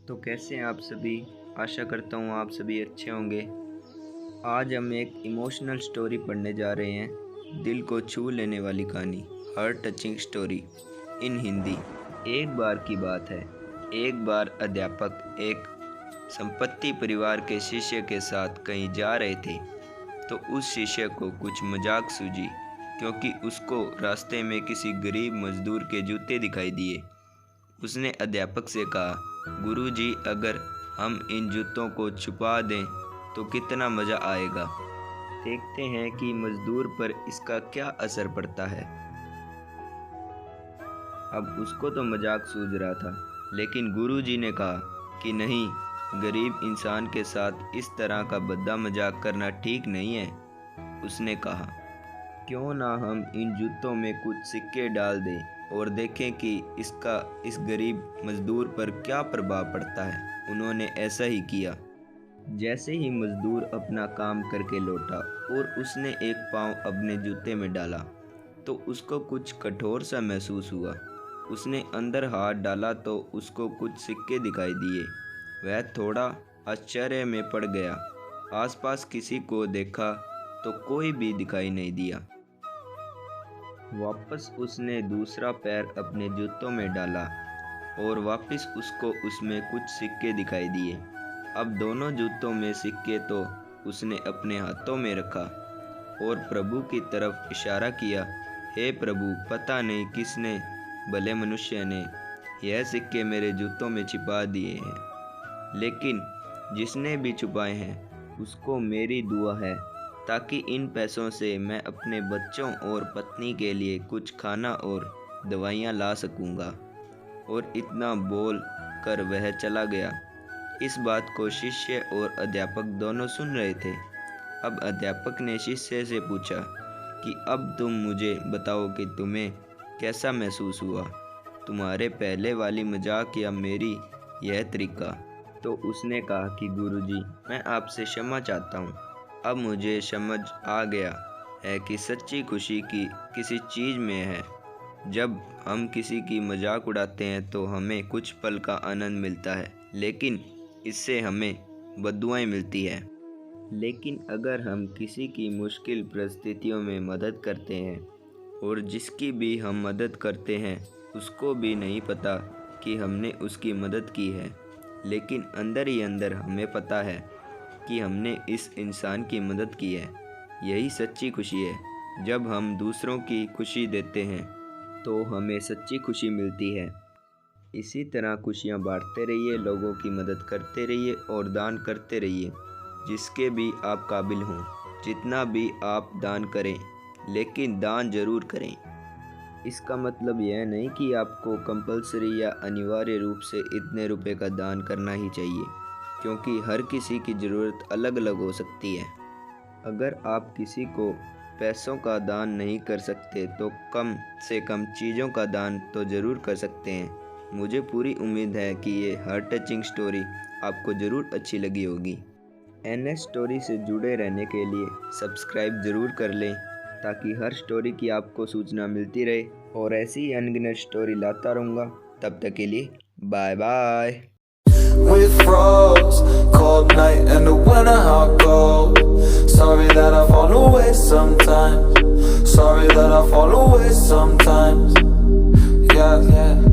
तो कैसे हैं आप सभी। आशा करता हूँ आप सभी अच्छे होंगे। आज हम एक इमोशनल स्टोरी पढ़ने जा रहे हैं, दिल को छू लेने वाली कहानी, heart touching story in Hindi. एक बार की बात है, एक बार अध्यापक एक संपत्ति परिवार के शिष्य के साथ कहीं जा रहे थे, तो उस शिष्य को कुछ मजाक सूझी, क्योंकि उसको रास्ते में किसी गरीब मजदूर के जूते दिखाई दिए। उसने अध्यापक से कहा, गुरुजी, अगर हम इन जूतों को छुपा दें तो कितना मज़ा आएगा। देखते हैं कि मजदूर पर इसका क्या असर पड़ता है। अब उसको तो मजाक सूझ रहा था, लेकिन गुरुजी ने कहा कि नहीं, गरीब इंसान के साथ इस तरह का भद्दा मजाक करना ठीक नहीं है। उसने कहा, क्यों ना हम इन जूतों में कुछ सिक्के डाल दें और देखें कि इसका इस गरीब मजदूर पर क्या प्रभाव पड़ता है। उन्होंने ऐसा ही किया। जैसे ही मजदूर अपना काम करके लौटा और उसने एक पाँव अपने जूते में डाला, तो उसको कुछ कठोर सा महसूस हुआ। उसने अंदर हाथ डाला तो उसको कुछ सिक्के दिखाई दिए। वह थोड़ा आश्चर्य में पड़ गया। आसपास किसी को देखा तो कोई भी दिखाई नहीं दिया। वापस उसने दूसरा पैर अपने जूतों में डाला और वापस उसको उसमें कुछ सिक्के दिखाई दिए। अब दोनों जूतों में सिक्के तो उसने अपने हाथों में रखा और प्रभु की तरफ इशारा किया, हे प्रभु, पता नहीं किसने, भले मनुष्य ने, यह सिक्के मेरे जूतों में छिपा दिए हैं, लेकिन जिसने भी छुपाए हैं उसको मेरी दुआ है, ताकि इन पैसों से मैं अपने बच्चों और पत्नी के लिए कुछ खाना और दवाइयाँ ला सकूँगा। और इतना बोल कर वह चला गया। इस बात को शिष्य और अध्यापक दोनों सुन रहे थे। अब अध्यापक ने शिष्य से पूछा कि अब तुम मुझे बताओ कि तुम्हें कैसा महसूस हुआ, तुम्हारे पहले वाली मजाक या मेरी यह तरीका। तो उसने कहा कि गुरुजी, मैं आपसे क्षमा चाहता हूँ। अब मुझे समझ आ गया है कि सच्ची खुशी की किसी चीज़ में है। जब हम किसी की मजाक उड़ाते हैं तो हमें कुछ पल का आनंद मिलता है, लेकिन इससे हमें बद्दुआएं मिलती है। लेकिन अगर हम किसी की मुश्किल परिस्थितियों में मदद करते हैं और जिसकी भी हम मदद करते हैं उसको भी नहीं पता कि हमने उसकी मदद की है, लेकिन अंदर ही अंदर हमें पता है कि हमने इस इंसान की मदद की है, यही सच्ची खुशी है। जब हम दूसरों की खुशी देते हैं तो हमें सच्ची खुशी मिलती है। इसी तरह खुशियाँ बांटते रहिए, लोगों की मदद करते रहिए और दान करते रहिए, जिसके भी आप काबिल हों। जितना भी आप दान करें, लेकिन दान ज़रूर करें। इसका मतलब यह नहीं कि आपको कंपलसरी या अनिवार्य रूप से इतने रुपए का दान करना ही चाहिए, क्योंकि हर किसी की ज़रूरत अलग अलग हो सकती है। अगर आप किसी को पैसों का दान नहीं कर सकते तो कम से कम चीज़ों का दान तो ज़रूर कर सकते हैं। मुझे पूरी उम्मीद है कि ये हार्ट टचिंग स्टोरी आपको ज़रूर अच्छी लगी होगी। एनएस स्टोरी से जुड़े रहने के लिए सब्सक्राइब ज़रूर कर लें, ताकि हर स्टोरी की आपको सूचना मिलती रहे, और ऐसी ही अनगिनत स्टोरी लाता रहूँगा। तब तक के लिए bye bye. With froze, cold night and the winter hot cold. Sorry that I fall away sometimes. Sorry that I fall away sometimes. Yeah, yeah.